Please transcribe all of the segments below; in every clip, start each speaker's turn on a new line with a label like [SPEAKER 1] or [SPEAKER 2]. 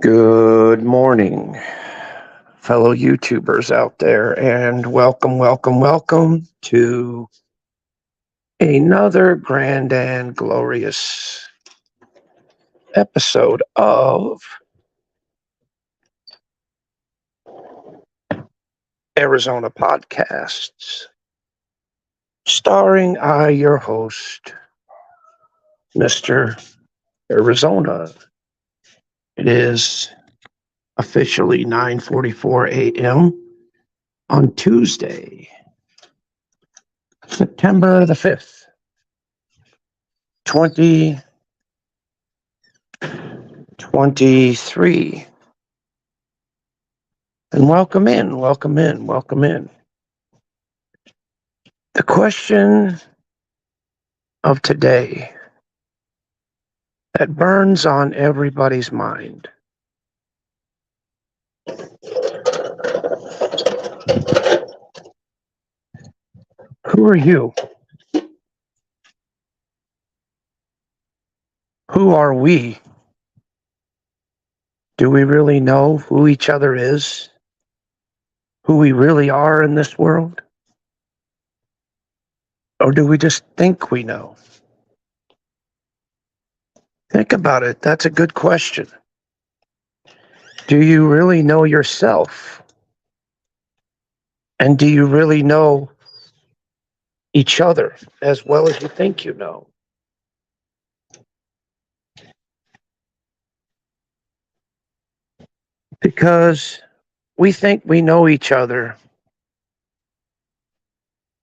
[SPEAKER 1] Good morning, fellow YouTubers out there, and welcome to another grand and glorious episode of Arizona Podcasts, starring your host, Mr. Arizona. It is officially 9:44 a.m. on Tuesday, September the 5th, 2023. And welcome in. The question of today that burns on everybody's mind. Who are you? Who are we? Do we really know who each other is? Who we really are in this world? Or do we just think we know? Think about it. That's a good question. Do you really know yourself? And do you really know each other as well as you think you know? Because we think we know each other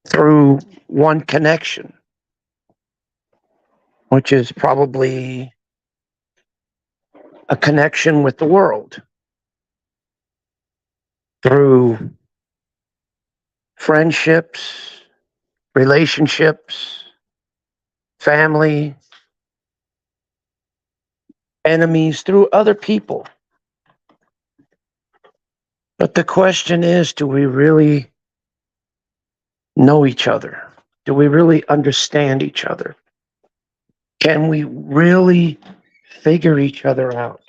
[SPEAKER 1] through one connection, which is probably a connection with the world through friendships, relationships, family, enemies, through other people. But the question is, do we really know each other? Do we really understand each other? Can we really figure each other out?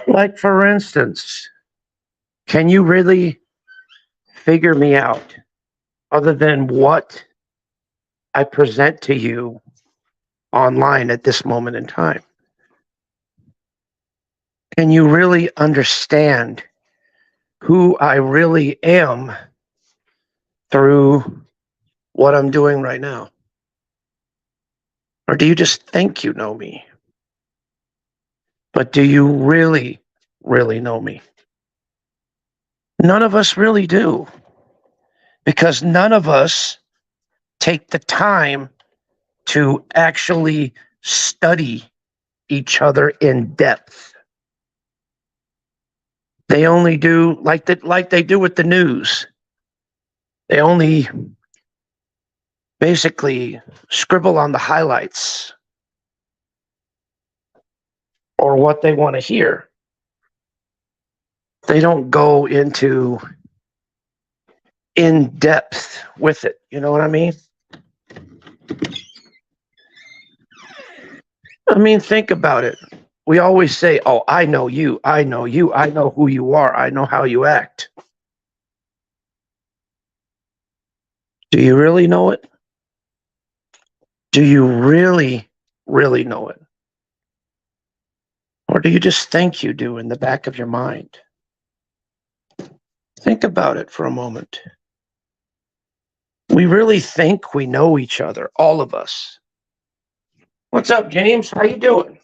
[SPEAKER 1] Like, for instance, can you really figure me out other than what I present to you online at this moment in time? Can you really understand who I really am through what I'm doing right now? Or do you just think you know me? But do you really know me? None of us really do, because none of us take the time to actually study each other in depth. They only do like they do with the news. They only basically scribble on the highlights or what they want to hear. They don't go into in depth with it. You know what I mean? I mean, think about it. We always say, "Oh, I know you. I know you. I know who you are. I know how you act." Do you really know it? Do you really know it? Or do you just think you do in the back of your mind? Think about it for a moment. We really think we know each other, all of us. What's up, James? How you doing?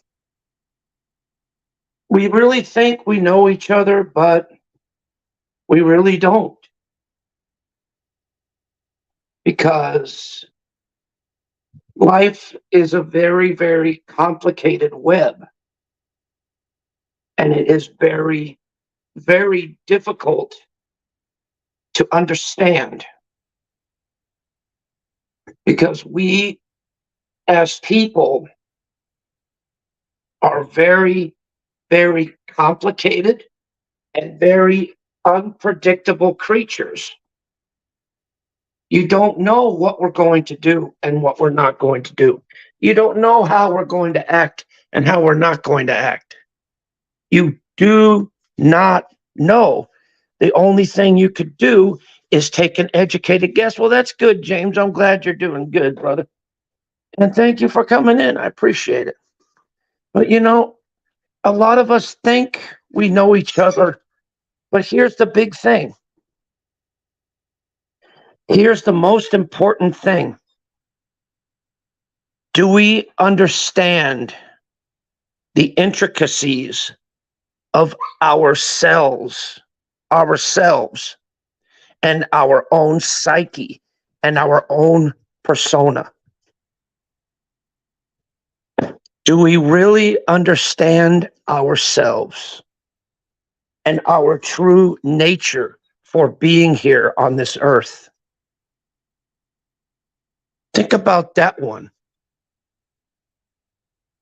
[SPEAKER 1] We really think we know each other, but we really don't. Because life is a very complicated web. And it is very difficult to understand because we as people are very, very complicated and very unpredictable creatures. You don't know what we're going to do and what we're not going to do. You don't know how we're going to act and how we're not going to act. You do not know. The only thing you could do is take an educated guess. Well, that's good, James. I'm glad you're doing good, brother. And thank you for coming in. I appreciate it. But you know, a lot of us think we know each other, but here's the big thing. Here's the most important thing. Do we understand the intricacies of ourselves, and our own psyche and our own persona? Do we really understand ourselves and our true nature for being here on this earth? Think about that one.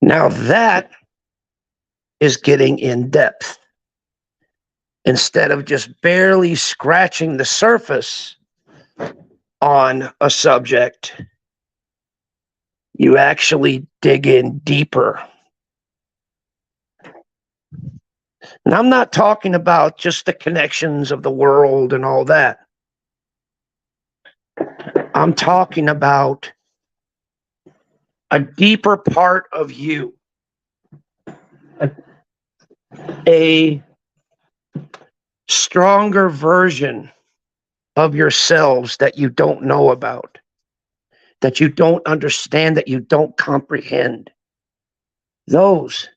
[SPEAKER 1] Now that is getting in depth. Instead of just barely scratching the surface on a subject, you actually dig in deeper. And I'm not talking about just the connections of the world and all that. I'm talking about a deeper part of you, a stronger version of yourselves that you don't know about, that you don't understand, that you don't comprehend. Those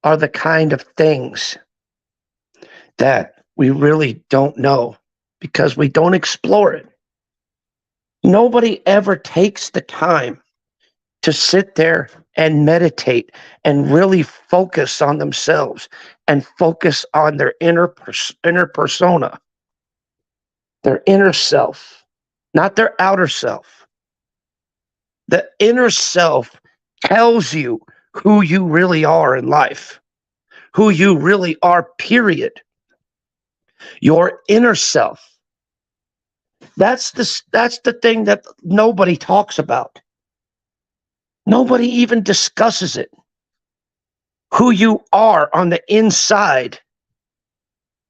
[SPEAKER 1] are the kind of things that we really don't know because we don't explore it. Nobody ever takes the time to sit there and meditate and really focus on themselves and focus on their inner persona, their inner self, not their outer self. The inner self tells you who you really are in life, who you really are, period. Your inner self. That's the thing that nobody talks about. Nobody even discusses it. Who you are on the inside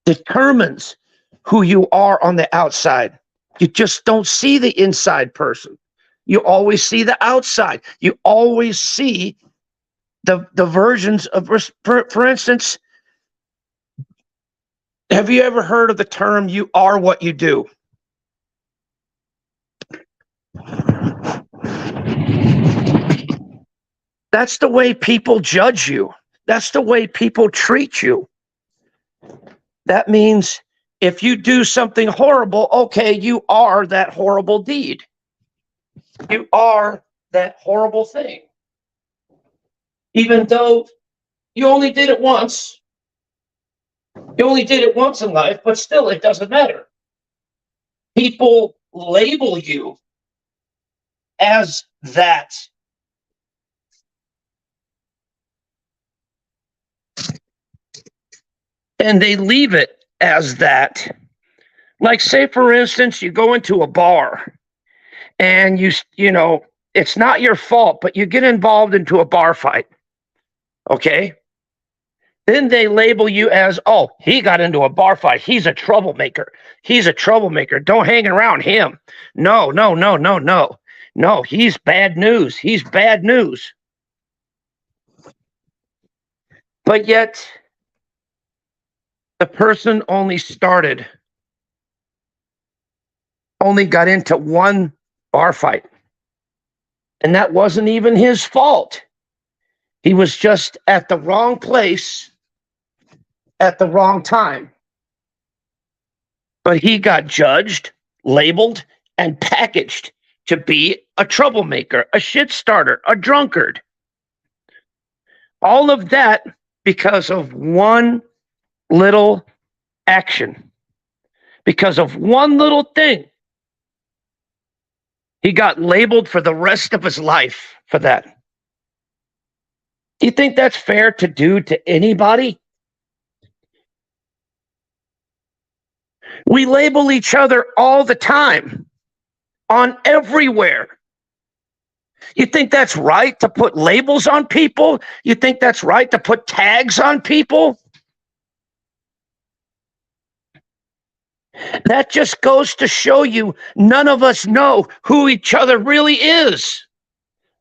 [SPEAKER 1] determines who you are on the outside. You just don't see the inside person. You always see the outside. You always see the versions of, for instance, have you ever heard of the term, you are what you do? That's the way people judge you. That's the way people treat you. That means if you do something horrible, okay, you are that horrible deed. You are that horrible thing. Even though you only did it once. You only did it once in life, but still it doesn't matter. People label you as that. And they leave it as that. Like, say, for instance, you go into a bar and you know, it's not your fault, but you get involved into a bar fight. Okay? Then they label you as, oh, he got into a bar fight. He's a troublemaker. He's a troublemaker. Don't hang around him. No. No, he's bad news. He's bad news. But yet, the person only got into one bar fight. And that wasn't even his fault. He was just at the wrong place at the wrong time. But he got judged, labeled, and packaged to be a troublemaker, a shit starter, a drunkard. All of that because of one little action, because of one little thing. He got labeled for the rest of his life for that. You think that's fair to do to anybody? We label each other all the time, on everywhere. You think that's right to put labels on people? You think that's right to put tags on people? That just goes to show you none of us know who each other really is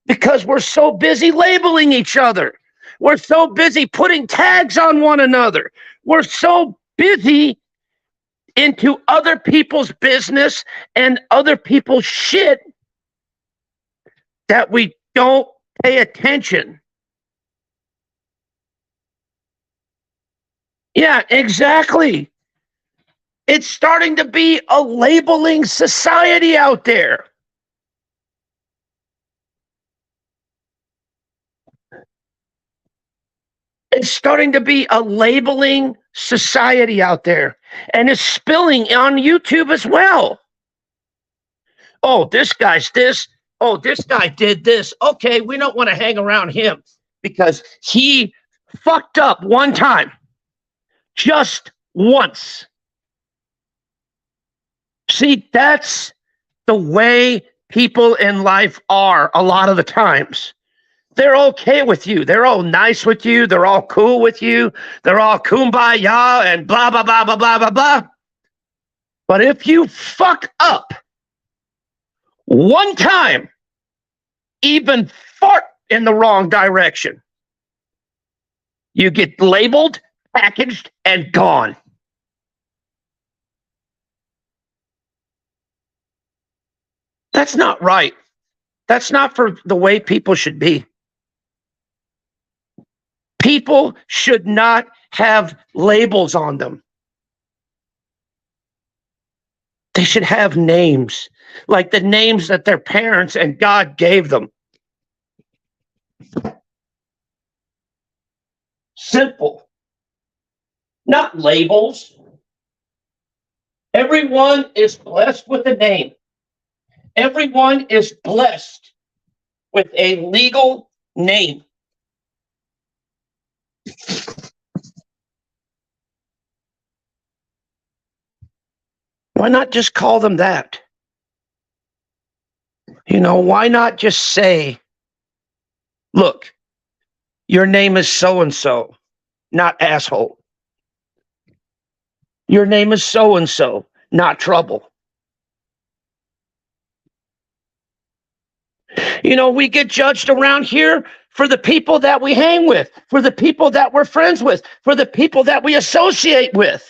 [SPEAKER 1] because we're so busy labeling each other. We're so busy putting tags on one another. We're so busy into other people's business and other people's shit that we don't pay attention. Yeah, exactly. It's starting to be a labeling society out there. It's starting to be a labeling society out there, and it's spilling on YouTube as well. Oh, this guy's this. Oh, this guy did this. Okay, we don't want to hang around him because he fucked up one time, just once. See, that's the way people in life are a lot of the times. They're okay with you. They're all nice with you. They're all cool with you. They're all kumbaya and blah, blah, blah, blah, blah, blah, blah. But if you fuck up one time, even fart in the wrong direction, you get labeled, packaged, and gone. That's not right. That's not for the way people should be. People should not have labels on them. They should have names, like the names that their parents and God gave them. Simple, not labels. Everyone is blessed with a name. Everyone is blessed with a legal name. Why not just call them that? You know, why not just say, look, your name is so-and-so, not asshole. Your name is so-and-so, not trouble. You know, we get judged around here for the people that we hang with, for the people that we're friends with, for the people that we associate with.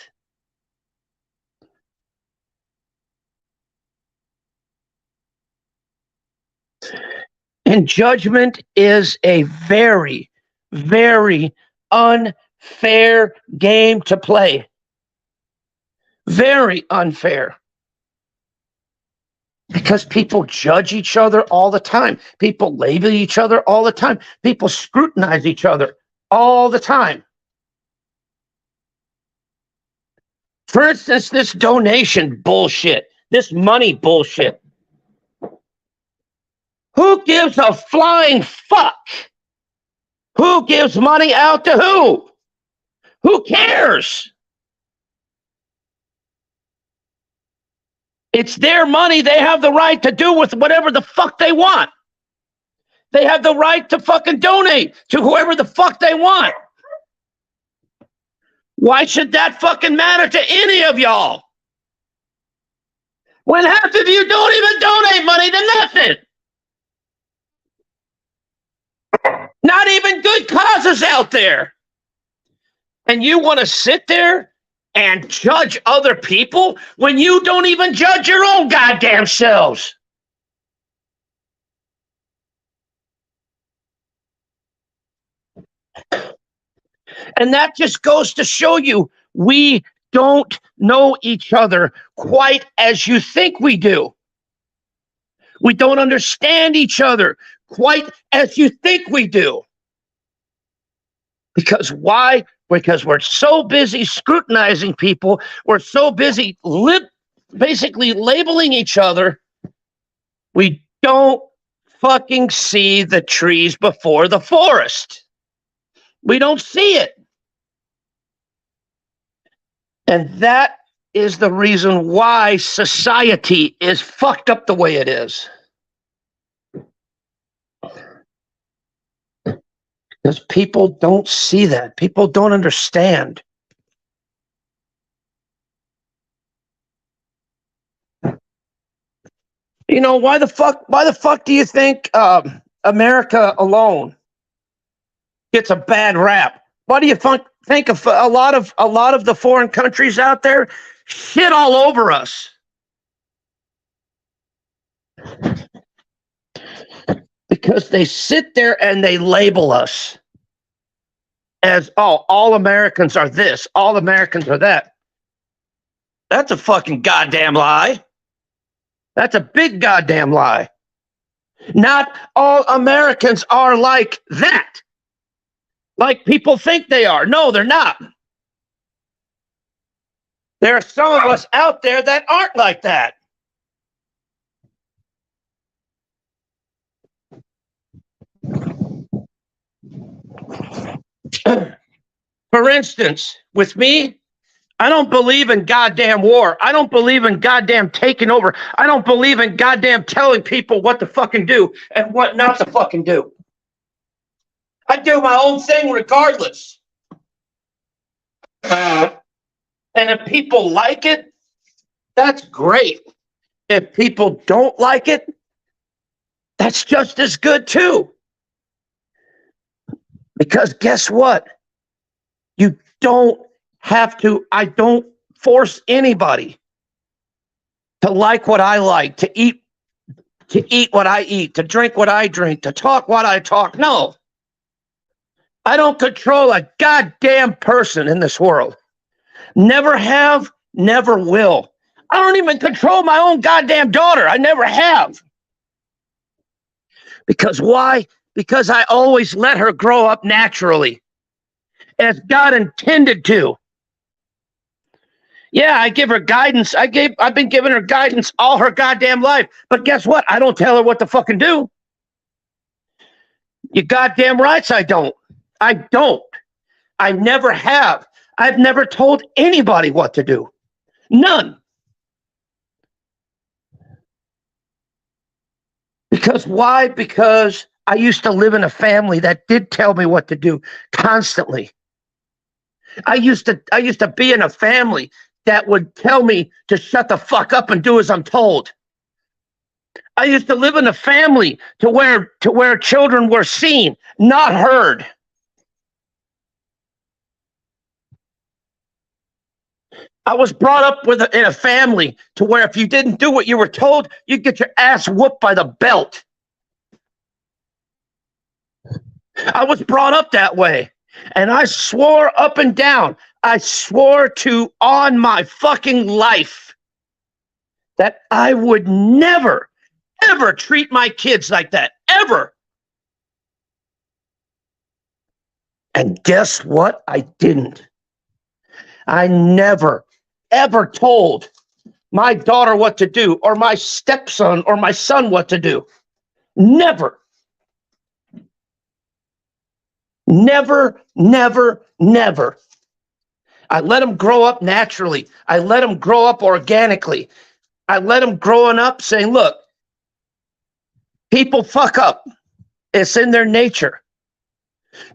[SPEAKER 1] And judgment is a very, very unfair game to play. Very unfair. Because people judge each other all the time. People label each other all the time. People scrutinize each other all the time. For instance, this donation bullshit, this money bullshit. Who gives a flying fuck? Who gives money out to who? Who cares? It's their money. They have the right to do with whatever the fuck they want. They have the right to fucking donate to whoever the fuck they want. Why should that fucking matter to any of y'all? When half of you don't even donate money to nothing. Not even good causes out there. And you want to sit there and judge other people when you don't even judge your own goddamn selves. And that just goes to show you we don't know each other quite as you think we do. We don't understand each other quite as you think we do. Because why? Because we're so busy scrutinizing people. We're so busy basically labeling each other. We don't fucking see the trees before the forest. We don't see it. And that is the reason why society is fucked up the way it is. Because people don't see that. People don't understand. You know, why the fuck do you think America alone gets a bad rap? Why do you think of a lot of the foreign countries out there shit all over us? Because they sit there and they label us as, oh, all Americans are this, all Americans are that. That's a fucking goddamn lie. That's a big goddamn lie. Not all Americans are like that. Like people think they are. No, they're not. There are some of us out there that aren't like that. For instance, with me, I don't believe in goddamn war. I don't believe in goddamn taking over. I don't believe in goddamn telling people what to fucking do and what not to fucking do. I do my own thing regardless. And if people like it, that's great. If people don't like it, that's just as good too. Because guess what? You don't have to. I don't force anybody to like what I like, to eat what I eat, to drink what I drink, to talk what I talk. No. I don't control a goddamn person in this world. Never have, never will. I don't even control my own goddamn daughter. I never have. Because why? Because I always let her grow up naturally, as God intended to. Yeah, I give her guidance. I've been giving her guidance all her goddamn life. But guess what? I don't tell her what to fucking do. You goddamn rights I don't. I don't. I never have. I've never told anybody what to do. None. Because why? Because I used to live in a family that did tell me what to do constantly. I used to be in a family that would tell me to shut the fuck up and do as I'm told. I used to live in a family to where children were seen, not heard. I was brought up in a family to where if you didn't do what you were told, you'd get your ass whooped by the belt. I was brought up that way. And I swore up and down, I swore to on my fucking life that I would never, ever treat my kids like that. Ever. And guess what? I didn't. I never, ever told my daughter what to do, or my stepson or my son what to do. Never. Never, never, never. I let them grow up naturally. I let them grow up organically. I let them growing up saying, look, people fuck up. It's in their nature.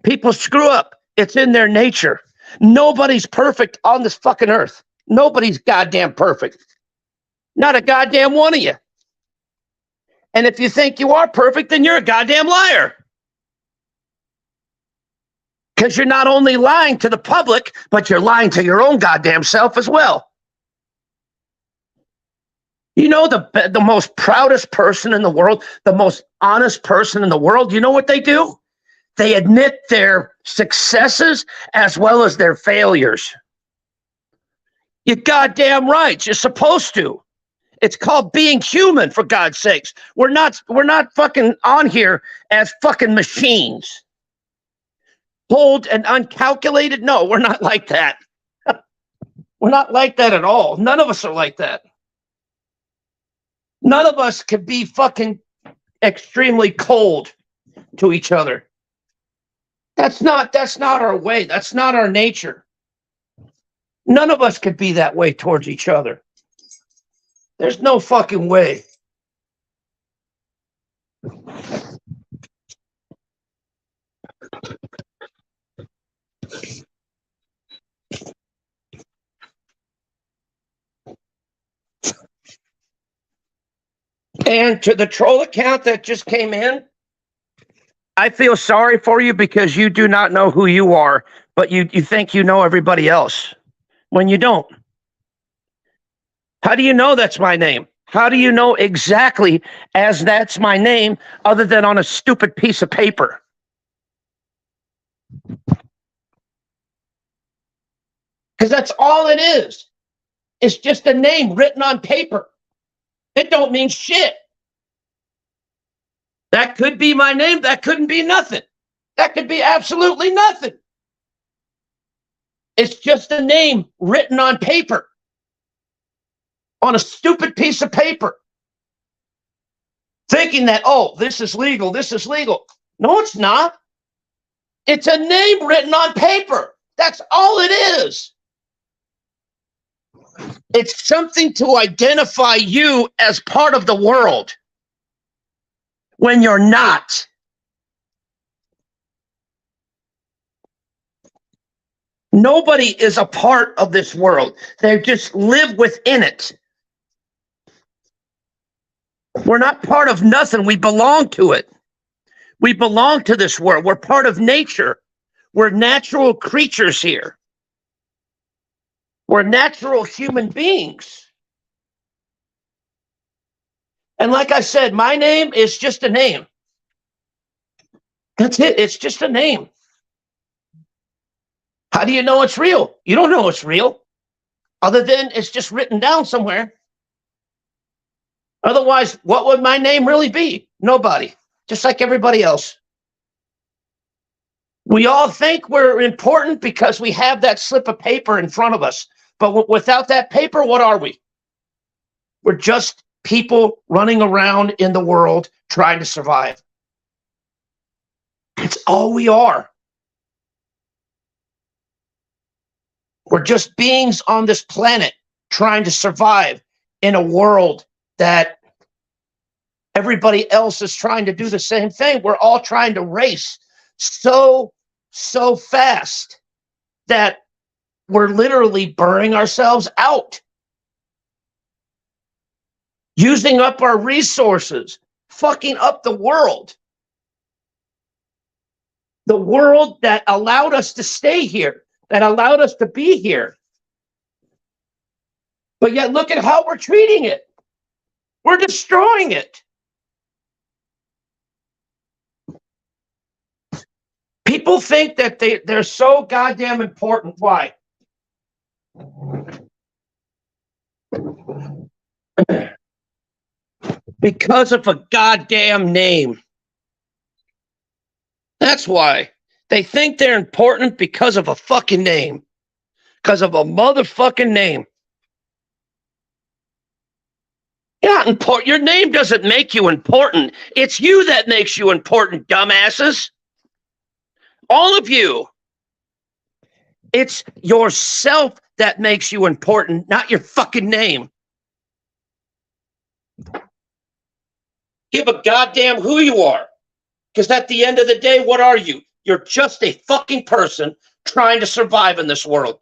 [SPEAKER 1] People screw up. It's in their nature. Nobody's perfect on this fucking earth. Nobody's goddamn perfect. Not a goddamn one of you. And if you think you are perfect, then you're a goddamn liar. Because you're not only lying to the public, but you're lying to your own goddamn self as well. You know, the most proudest person in the world, the most honest person in the world, you know what they do? They admit their successes as well as their failures. You're goddamn right. You're supposed to. It's called being human, for God's sakes. We're not fucking on here as fucking machines. Cold and uncalculated? No, we're not like that. We're not like that at all. None of us are like that. None of us could be fucking extremely cold to each other. That's not our way. That's not our nature. None of us could be that way towards each other. There's no fucking way. And to the troll account that just came in, I feel sorry for you because you do not know who you are, but you think you know everybody else when you don't. How do you know that's my name? How do you know exactly as that's my name other than on a stupid piece of paper? Because that's all it is. It's just a name written on paper. It don't mean shit. That could be my name. That couldn't be nothing. That could be absolutely nothing. It's just a name written on paper. On a stupid piece of paper. Thinking that, oh, this is legal. This is legal. No, it's not. It's a name written on paper. That's all it is. It's something to identify you as part of the world when you're not. Nobody is a part of this world. They just live within it. We're not part of nothing. We belong to it. We belong to this world. We're part of nature. We're natural creatures here. We're natural human beings. And like I said, my name is just a name. That's it. It's just a name. How do you know it's real? You don't know it's real, other than it's just written down somewhere. Otherwise, what would my name really be? Nobody. Just like everybody else. We all think we're important because we have that slip of paper in front of us. But without that paper, what are we? We're just people running around in the world trying to survive. That's all we are. We're just beings on this planet trying to survive in a world that everybody else is trying to do the same thing. We're all trying to race so fast that we're literally burning ourselves out, using up our resources, fucking up the world. The world that allowed us to stay here, that allowed us to be here. But yet look at how we're treating it. We're destroying it. People think that they're so goddamn important. Why? Because of a goddamn name. That's why. They think they're important because of a fucking name. Because of a motherfucking name. You're not important. Your name doesn't make you important. It's you that makes you important, dumbasses. All of you. It's yourself that makes you important, not your fucking name. Give a goddamn who you are. Because at the end of the day, what are you? You're just a fucking person trying to survive in this world.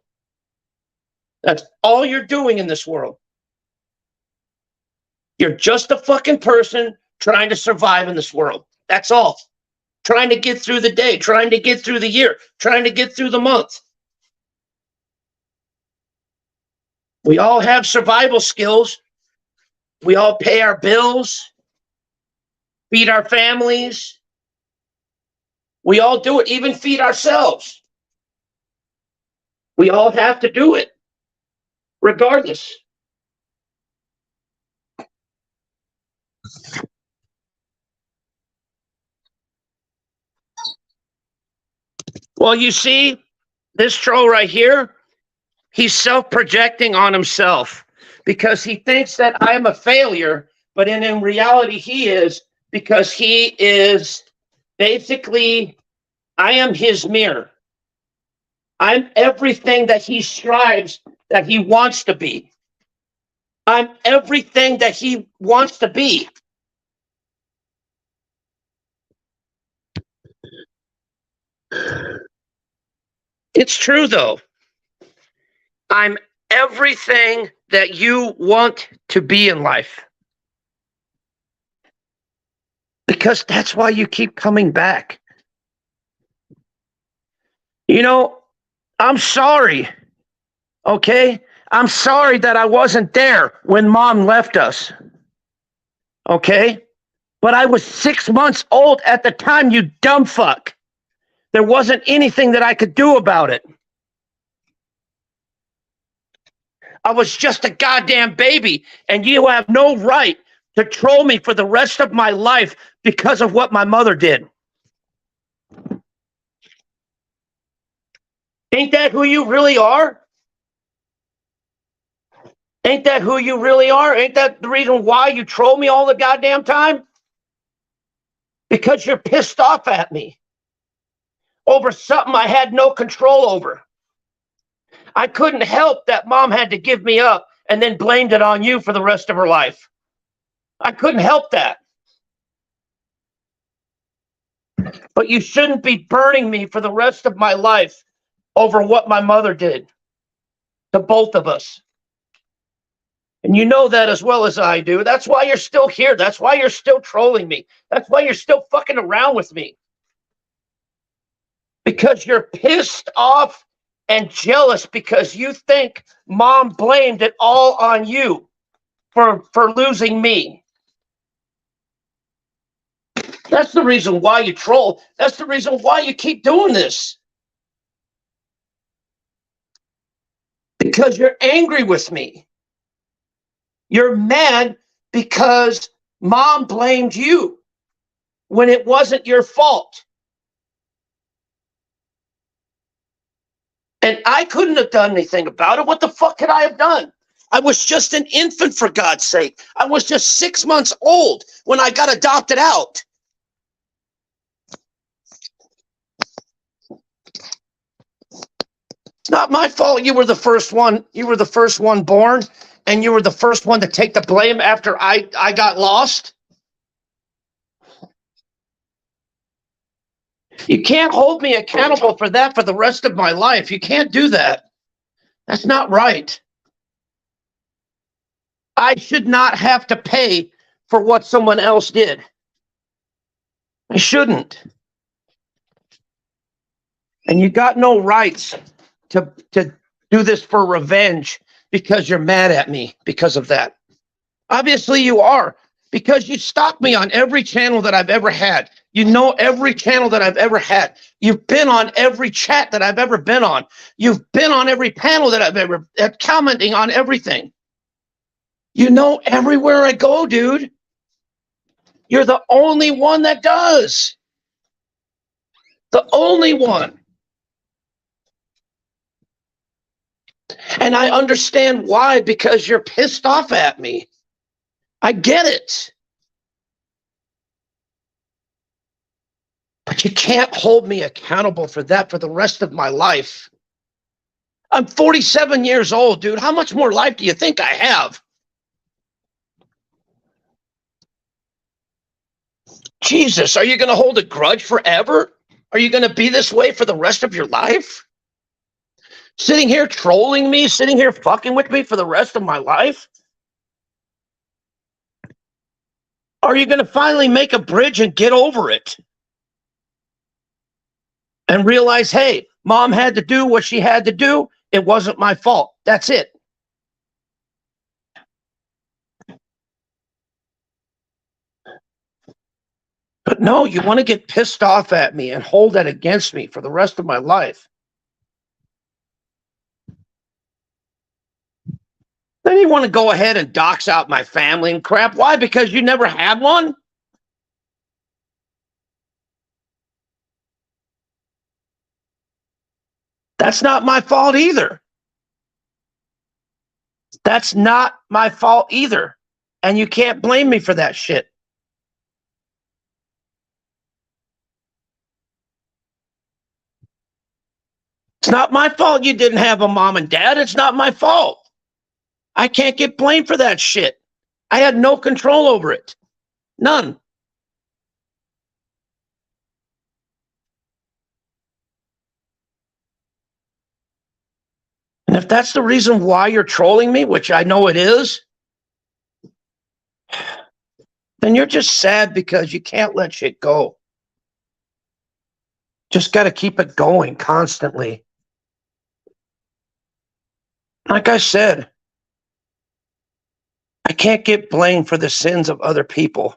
[SPEAKER 1] That's all you're doing in this world. You're just a fucking person trying to survive in this world. That's all. Trying to get through the day, trying to get through the year, trying to get through the month. We all have survival skills. We all pay our bills, feed our families. We all do it, even feed ourselves. We all have to do it, regardless. Well, you see, this troll right here, he's self-projecting on himself because he thinks that I'm a failure, but in reality he is, because he is basically I am his mirror. I'm everything that he strives, that he wants to be. I'm everything that he wants to be. It's true, though. I'm everything that you want to be in life. Because that's why you keep coming back. You know, I'm sorry. Okay? I'm sorry that I wasn't there when mom left us. Okay? But I was 6 months old at the time, you dumb fuck. There wasn't anything that I could do about it. I was just a goddamn baby, and you have no right to troll me for the rest of my life because of what my mother did. Ain't that who you really are? Ain't that who you really are? Ain't that the reason why you troll me all the goddamn time? Because you're pissed off at me over something I had no control over. I couldn't help that mom had to give me up and then blamed it on you for the rest of her life. I couldn't help that. But you shouldn't be burning me for the rest of my life over what my mother did to both of us. And you know that as well as I do. That's why you're still here. That's why you're still trolling me. That's why you're still fucking around with me. Because you're pissed off and jealous because you think mom blamed it all on you for losing me. That's the reason why you troll. That's the reason why you keep doing this. Because you're angry with me. You're mad because mom blamed you when it wasn't your fault. And I couldn't have done anything about it. What the fuck could I have done? I was just an infant, for God's sake. I was just 6 months old when I got adopted out. It's not my fault you were the first one. You were the first one born, and you were the first one to take the blame after I got lost. You can't hold me accountable for that for the rest of my life. You can't do that. That's not right. I should not have to pay for what someone else did. I shouldn't. And you got no rights to do this for revenge because you're mad at me because of that. Obviously you are, because you stalk me on every channel that I've ever had. You know every channel that I've ever had. You've been on every chat that I've ever been on. You've been on every panel that I've ever commenting on everything. You know everywhere I go, dude. You're the only one that does. The only one. And I understand why, because you're pissed off at me. I get it. But you can't hold me accountable for that for the rest of my life. I'm 47 years old, dude. How much more life do you think I have? Jesus, are you going to hold a grudge forever? Are you going to be this way for the rest of your life? Sitting here trolling me, sitting here fucking with me for the rest of my life? Are you going to finally make a bridge and get over it? And realize, hey, mom had to do what she had to do. It wasn't my fault. That's it. But no, you want to get pissed off at me and hold that against me for the rest of my life. Then you want to go ahead and dox out my family and crap. Why? Because you never had one? That's not my fault either. That's not my fault either. And you can't blame me for that shit. It's not my fault you didn't have a mom and dad. It's not my fault. I can't get blamed for that shit. I had no control over it. None. And if that's the reason why you're trolling me, which I know it is, then you're just sad because you can't let shit go. Just got to keep it going constantly. Like I said, I can't get blamed for the sins of other people.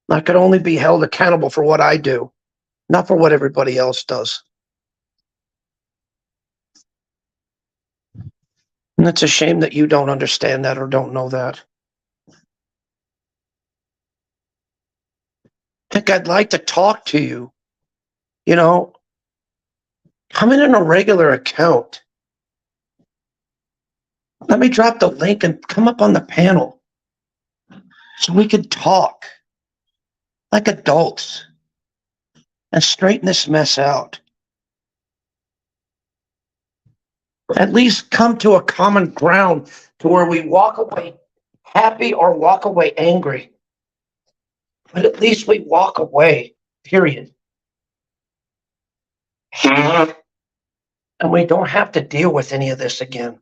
[SPEAKER 1] I could only be held accountable for what I do, not for what everybody else does. And it's a shame that you don't understand that or don't know that. I think I'd like to talk to you. You know, come in a regular account. Let me drop the link and come up on the panel so we could talk like adults and straighten this mess out. At least come to a common ground to where we walk away happy or walk away angry. But at least we walk away, period. And we don't have to deal with any of this again.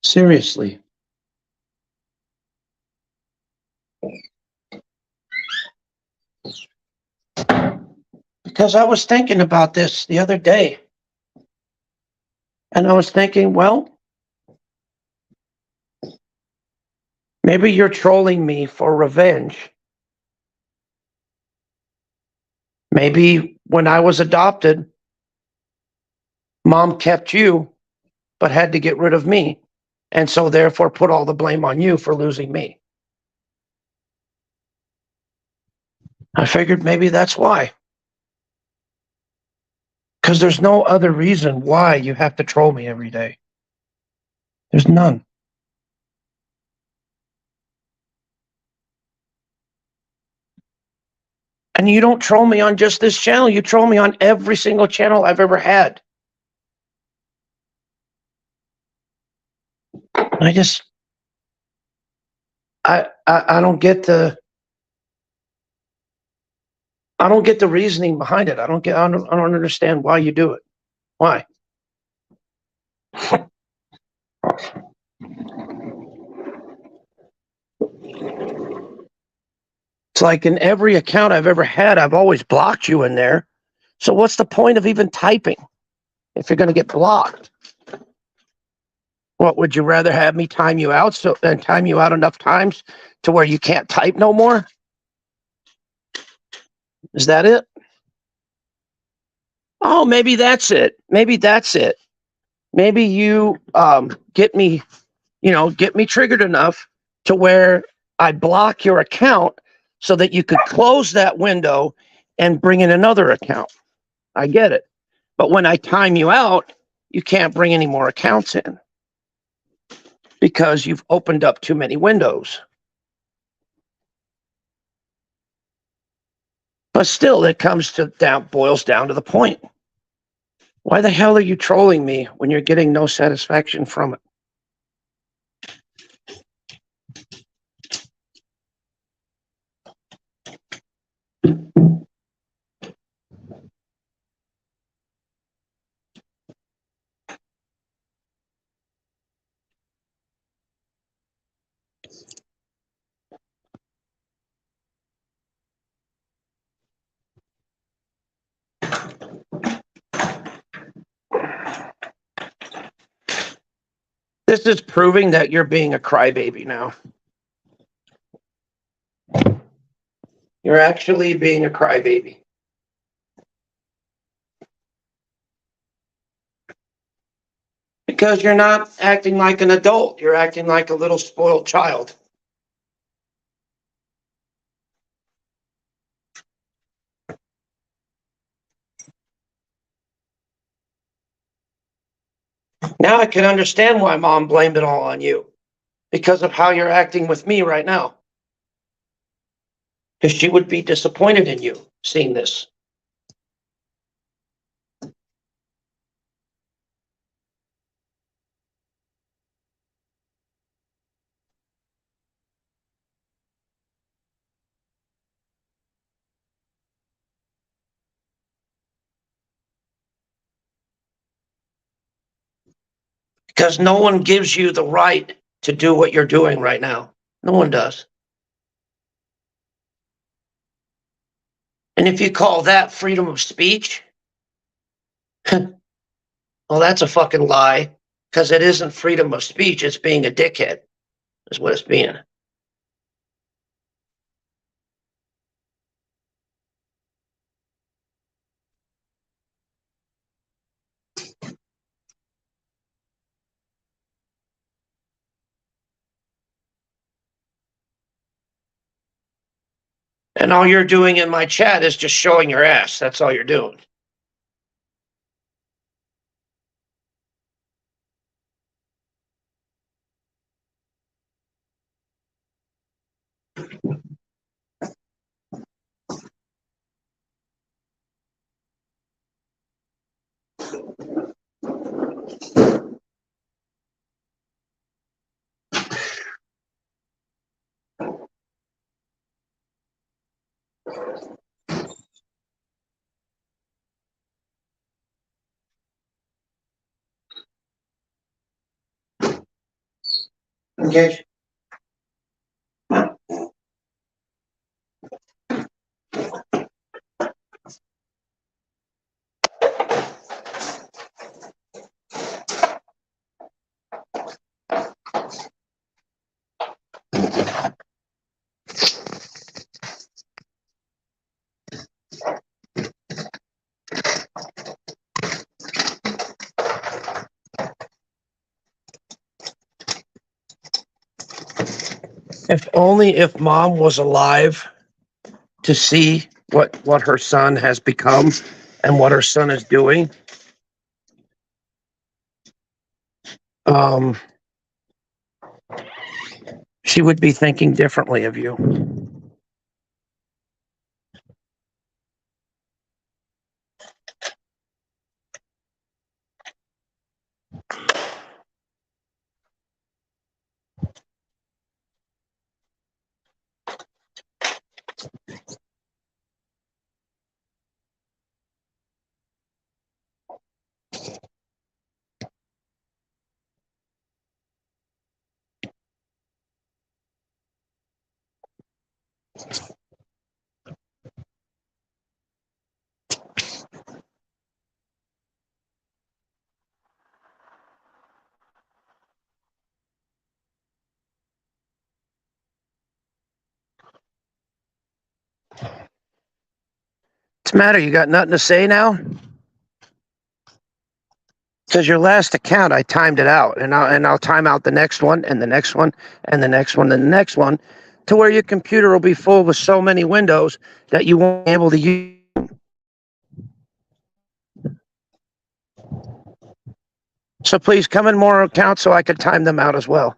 [SPEAKER 1] Seriously. Because I was thinking about this the other day. And I was thinking, well, maybe you're trolling me for revenge. Maybe when I was adopted, mom kept you, but had to get rid of me. And so therefore put all the blame on you for losing me. I figured maybe that's why. Because there's no other reason why you have to troll me every day. There's none. And you don't troll me on just this channel. You troll me on every single channel I've ever had. I don't get the reasoning behind it. I don't understand why you do it. Why? It's like in every account I've ever had, I've always blocked you in there. So what's the point of even typing if you're going to get blocked? What, would you rather have me time you out and time you out enough times to where you can't type no more? Is that it? Oh, maybe that's it. Maybe that's it. Maybe you get me triggered enough to where I block your account so that you could close that window and bring in another account. I get it. But when I time you out, you can't bring any more accounts in because you've opened up too many windows. But still, it boils down to the point. Why the hell are you trolling me when you're getting no satisfaction from it? This is proving that you're being a crybaby now. You're actually being a crybaby. Because you're not acting like an adult. You're acting like a little spoiled child. Now I can understand why mom blamed it all on you. because of how you're acting with me right now. Because she would be disappointed in you seeing this. Because no one gives you the right to do what you're doing right now. No one does. And if you call that freedom of speech, well, that's a fucking lie. Because it isn't freedom of speech, it's being a dickhead, is what it's being. And all you're doing in my chat is just showing your ass. That's all you're doing. Okay. If only if mom was alive to see what her son has become and what her son is doing. She would be thinking differently of you. What's the matter? You got nothing to say now? Because your last account, I timed it out, and I'll time out the next one, and the next one, and the next one, and the next one, to where your computer will be full with so many windows that you won't be able to use. So please come in more accounts so I can time them out as well.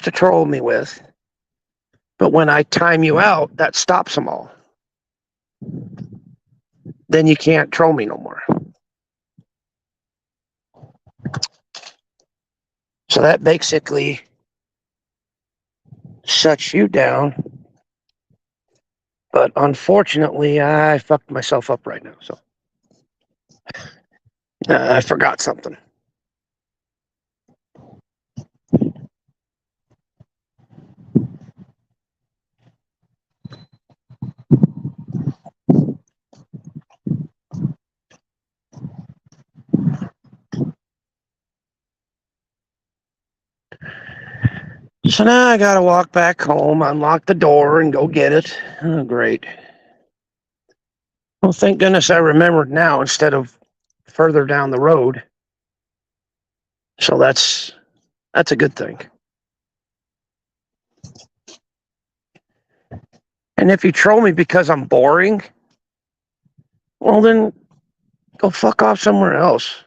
[SPEAKER 1] To troll me with, but when I time you out, that stops them all. Then you can't troll me no more. So that basically shuts you down. But unfortunately, I fucked myself up right now. So I forgot something. So now I gotta walk back home, unlock the door, and go get it. Oh, great. Well, thank goodness I remembered now instead of further down the road. So that's a good thing. And if you troll me because I'm boring, well then go fuck off somewhere else.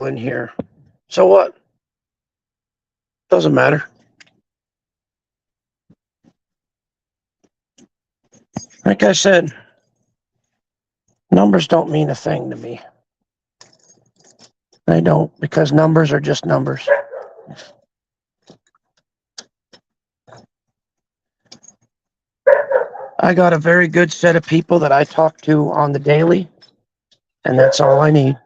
[SPEAKER 1] In here. So what? Doesn't matter. Like I said, numbers don't mean a thing to me. They don't, because numbers are just numbers. I got a very good set of people that I talk to on the daily, and that's all I need.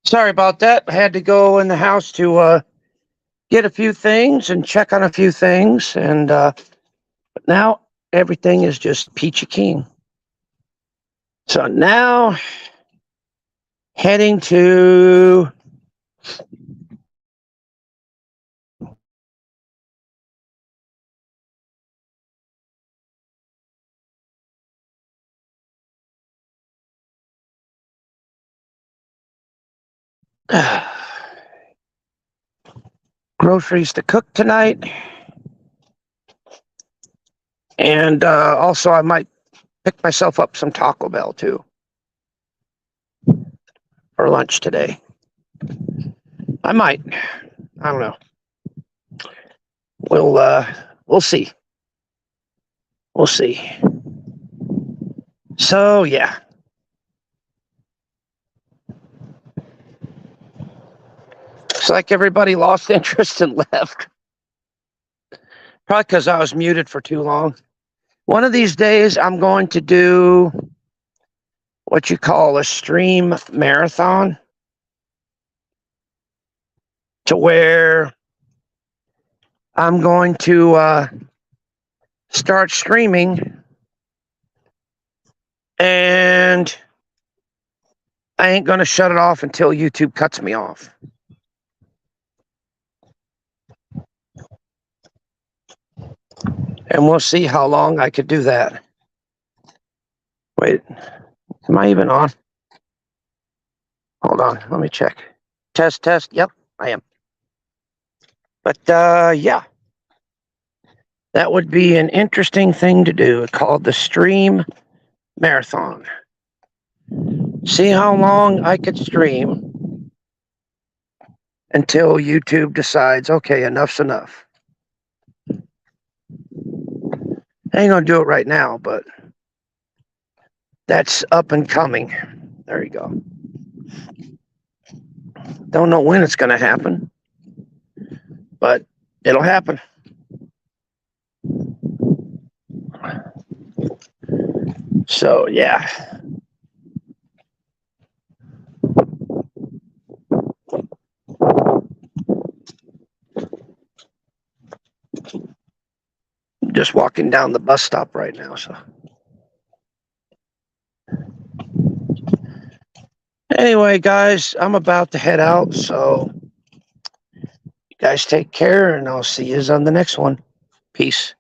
[SPEAKER 1] Sorry about that. I had to go in the house to get a few things and check on a few things, and but now everything is just peachy keen. So now heading to groceries to cook tonight. And also, I might pick myself up some Taco Bell too for lunch today. I might. I don't know. We'll see. We'll see. So yeah. It's like everybody lost interest and left. Probably because I was muted for too long. One of these days, I'm going to do what you call a stream marathon, to where I'm going to start streaming, and I ain't going to shut it off until YouTube cuts me off. And we'll see how long I could do that. Wait, am I even on? Hold on, let me check. Test. Yep, I am. But yeah, that would be an interesting thing to do, called the stream marathon. See how long I could stream until YouTube decides, okay, enough's enough. I ain't gonna do it right now, but that's up and coming. There you go. Don't know when it's gonna happen, but it'll happen. So yeah. Just walking down the bus stop right now, so. Anyway, guys, I'm about to head out, so you guys take care, and I'll see you on the next one. Peace.